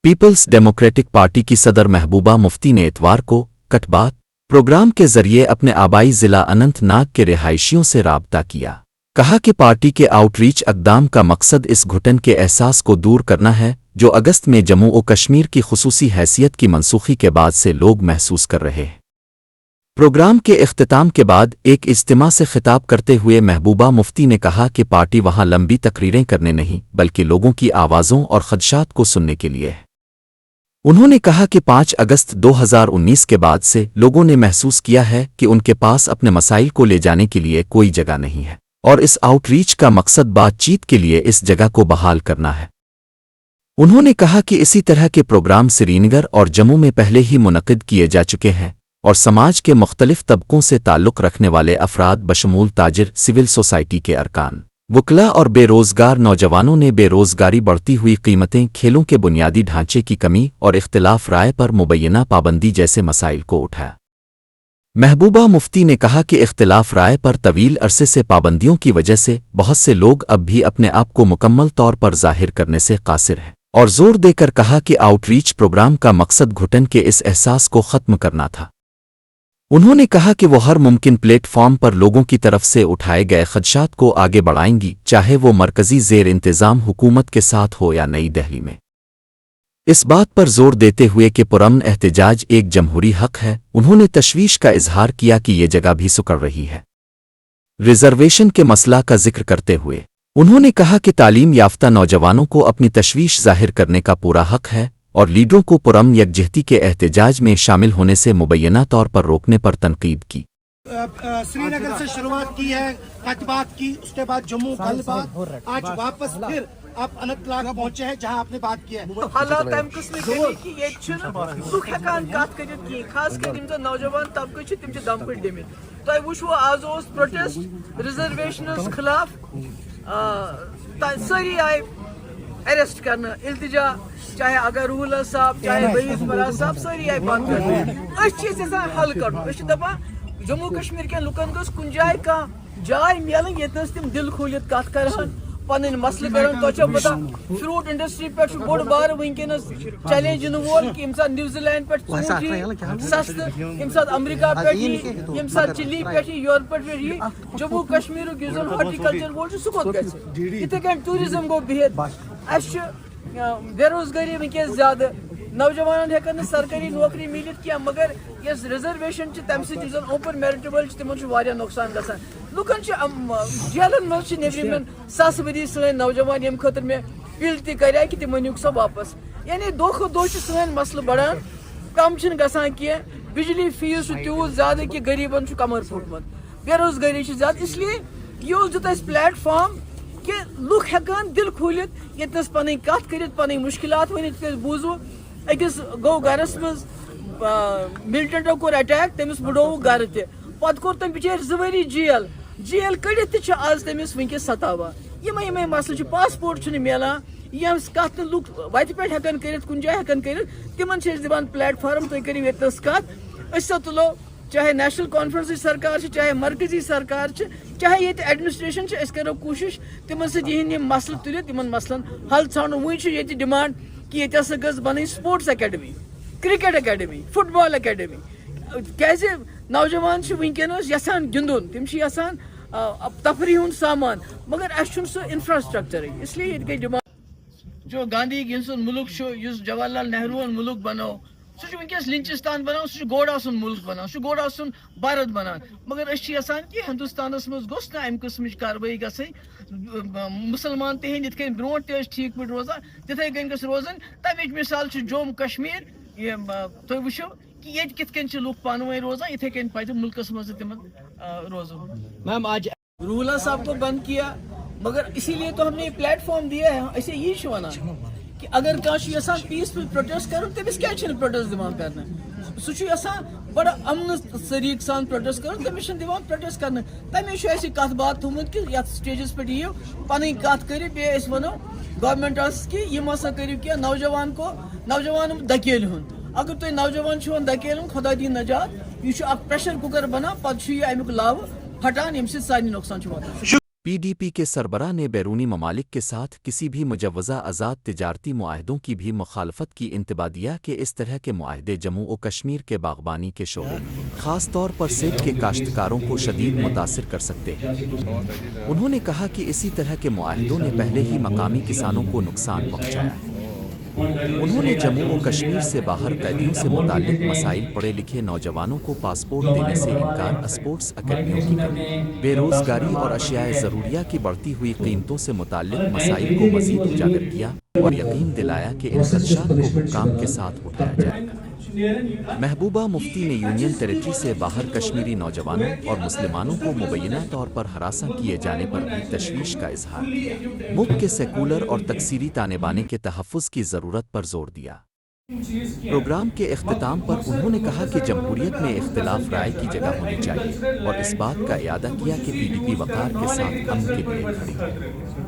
Peoples democratic party की सदर महबूबा मुफ्ती ने इतवार को कट बात प्रोग्राम के जरिए अपने आबाई जिला अनंतनाग के रिहायशियों से राबता किया। कहा कि पार्टी के आउटरीच अक़दाम का मकसद इस घुटन के एहसास को दूर करना है जो अगस्त में जम्मू और कश्मीर की खुसूसी हैसियत की मनसूखी के बाद से लोग महसूस कर रहे हैं। प्रोग्राम के इख्तिताम के बाद एक इज्तिमा से खिताब करते हुए महबूबा मुफ्ती ने कहा कि पार्टी वहां लंबी तकरीरें करने नहीं बल्कि लोगों की आवाज़ों और खदशात को सुनने के लिए है। उन्होंने कहा कि 5 अगस्त 2019 के बाद से लोगों ने महसूस किया है कि उनके पास अपने मसाइल को ले जाने के लिए कोई जगह नहीं है और इस आउटरीच का मकसद बातचीत के लिए इस जगह को बहाल करना है। उन्होंने कहा कि इसी तरह के प्रोग्राम श्रीनगर और जम्मू में पहले ही मुनक़िद किए जा चुके हैं और समाज के मुख्तलिफ तबकों से ताल्लुक़ रखने वाले अफराद बशमूल ताजिर, सिविल सोसाइटी के अरकान, वकला और बेरोज़गार नौजवानों ने बेरोज़गारी, बढ़ती हुई कीमतें, खेलों के बुनियादी ढांचे की कमी और इख्तिलाफ राय पर मुबैना पाबंदी जैसे मसाइल को उठाया। महबूबा मुफ्ती ने कहा कि इख्तिलाफ राय पर तवील अरसे से पाबंदियों की वजह से बहुत से लोग अब भी अपने आप को मुकम्मल तौर पर ज़ाहिर करने से कासिर हैं और जोर देकर कहा कि आउटरीच प्रोग्राम का मकसद घुटन के इस एहसास को ख़त्म करना था। उन्होंने कहा कि वो हर मुमकिन प्लेटफॉर्म पर लोगों की तरफ से उठाए गए खदशात को आगे बढ़ाएंगी, चाहे वो मरकज़ी ज़ेर इंतज़ाम हुकूमत के साथ हो या नई दिल्ली में। इस बात पर जोर देते हुए कि पुरअमन एहतिजाज एक जमहूरी हक है, उन्होंने तशवीश का इजहार किया कि ये जगह भी सुकड़ रही है। रिजर्वेशन के मसला का जिक्र करते हुए उन्होंने कहा कि तालीम याफ्ता नौजवानों को अपनी तशवीश जाहिर करने का पूरा हक है और लीडरों को पुरअमन यकजहती के एहतिजाज में शामिल होने से मुबैना तौर पर रोकने पर तनकीद की। श्रीनगर से शुरुआत की है, कटबात की, उसके बाद जम्मू, कल बात, आज वापस फिर आप अनंतनाग पहुंचे हैं जहां आपने बात की है। हालात तम किस्म कि ये लुक हेकान कत कर खास कर नौजवान तबके तम दम पे डिमित तुम वो आज प्रोटेस्ट रिजर्वेशन खिलाफ सारी आए अरेस्ट करना, इल्तिजा, चाहे अगर रूल साहब, चाहे रईस फराज साहब, सारी आए बंद कर हल कर जम्मू कश्मीर के लुकन गस कुन जाए कह जाय मिलन ये तम दिल खोलित कत कर पन मसल कर पता फ्रूट इंडस्ट्री पे बोड़ बार वनकस चैलेंज इन वोल कि न्यूजीलैंड पे सस्त अमरीका पे चिली पे यूरोप पे जम्मू कश्मीर हॉर्टिकल्चर वोल सह इथे कन टूरिज्म गो बिहत बेरोजगारी वनकस ज्यादा नौजवान हेकन सरकारी नौकरी मिलित क्या मगर यस रिजर्वेशन तम सत ओपन मेरिट वल तिमन नुकसान गसान लुकन जेलन मज नबरम सस वरी सन नौजवान यम खतर मे अपील तक कि तिम नुक सो वापस यानी दो खो दो सन मसल बढ़ान कम गसान की बिजली फीस तूत ज्यादा कि गरीबन कमर फुटमत बेरोजगारी ज्यादा इसलिए यह दित प्लेटफॉर्म कि लुक हेकान दिल खोलित यस पन कत कर पन मुश्किलात वन बूजो अकिस गो गरस मज मिलिटेंटो कोर अटैक तमिस बुड़ो गर तत कोर तम बिचार 2 वरी जेल कड़ित आज तमिस वनकस सतावा यमे मसल पासपोर्ट मिलान यम कत लुक वत पे हेकन कर कुन जाए हेकन कर तिमन दिवान प्लेटफॉर्म तुम करो यस कत तुलो चाहे नेशनल कॉन्फ्रेंस सरकार चाहे मरकजी सरकार चाहे ये एडमिनिस्ट्रेशन करो कोशिश तिमन सहिंद मसल तुल तिमन मसलन हल ान वो डिमांड कि ये गज बन sports academy, cricket academy, football academy क्या नौजवान वनकस यसान गिंदुन तम यसान तफरी हूं सामान मगर अस इंफ्रास्ट्रक्चर इसलिए गई डिमांड जो गांधी गिन मुल्क जवाहरलाल नेहरू मुल्क बनो सह वनकस लिंचिस्तान बनाओ सह गोड़ आसन मुल्क बनाओ सह गोड़ आसन भारत बनान मगर असान कि हिंदुस्तान मज गोस ना अमि किस्म कार्रवाई गई मुसलमान तिहद ये ब्रो ठीक पे रोजान तिथे कन गस रोजन तमिच मिसाल जम्मू कश्मीर तुम वो कि ये कित लुक पान वन रोजान इथे कन पे मुल्कस मज तिम रोजन। मैम आज रूल साहब को बंद किया मगर इसीलिए तो हमने प्लेटफॉर्म दिया है, ऐसे यही वन कि अगर कह पीसफुल प्रोटेस्ट कर तमिस क्या प्रोटेस्ट दिवान कर सह बड़ा अमन तरीक सान प्रोटेस्ट कर तमिस दिवान प्रोटेस्ट कर तमें कत बात थोमुत कि स्टेजस पे यू पन कत कर वनो गवर्नमेंटस कि यम करो क्या नौजवान दकेल हूं अगर तुम नौजवान दकेल खुदा दी नजात यह प्रेशर कुकर बना पे अमुक लाव फटान यम सारे नुकसान वातान। PDP کے سربراہ نے بیرونی ممالک کے ساتھ کسی بھی مجوزہ آزاد تجارتی معاہدوں کی بھی مخالفت کی انتباہ دیا کہ اس طرح کے معاہدے جموں و کشمیر کے باغبانی کے شعبے خاص طور پر سیب کے کاشتکاروں کو شدید متاثر کر سکتے ہیں۔ انہوں نے کہا کہ اسی طرح کے معاہدوں نے پہلے ہی مقامی کسانوں کو نقصان پہنچایا ہے۔ انہوں نے جموں و کشمیر سے باہر قیدیوں سے متعلق مسائل، پڑھے لکھے نوجوانوں کو پاسپورٹ دینے سے انکار، اسپورٹس اکیڈمیوں کی کمی، بے روزگاری اور اشیاء ضروریہ کی بڑھتی ہوئی قیمتوں سے متعلق مسائل کو مزید اجاگر کیا اور یقین دلایا کہ ان خدشات کو حکام کے ساتھ اٹھایا جائے گا۔ محبوبہ مفتی نے یونین ٹیریٹری سے باہر کشمیری نوجوانوں اور مسلمانوں کو مبینہ طور پر ہراساں کیے جانے پر بھی تشویش کا اظہار کیا۔ ملک کے سیکولر اور تکثیری تانے بانے کے تحفظ کی ضرورت پر زور دیا۔ پروگرام کے اختتام پر انہوں نے کہا کہ جمہوریت میں اختلاف رائے کی جگہ ہونی چاہیے اور اس بات کا اعادہ کیا کہ PDP وقار کے ساتھ امن کے لیے کھڑی ہے۔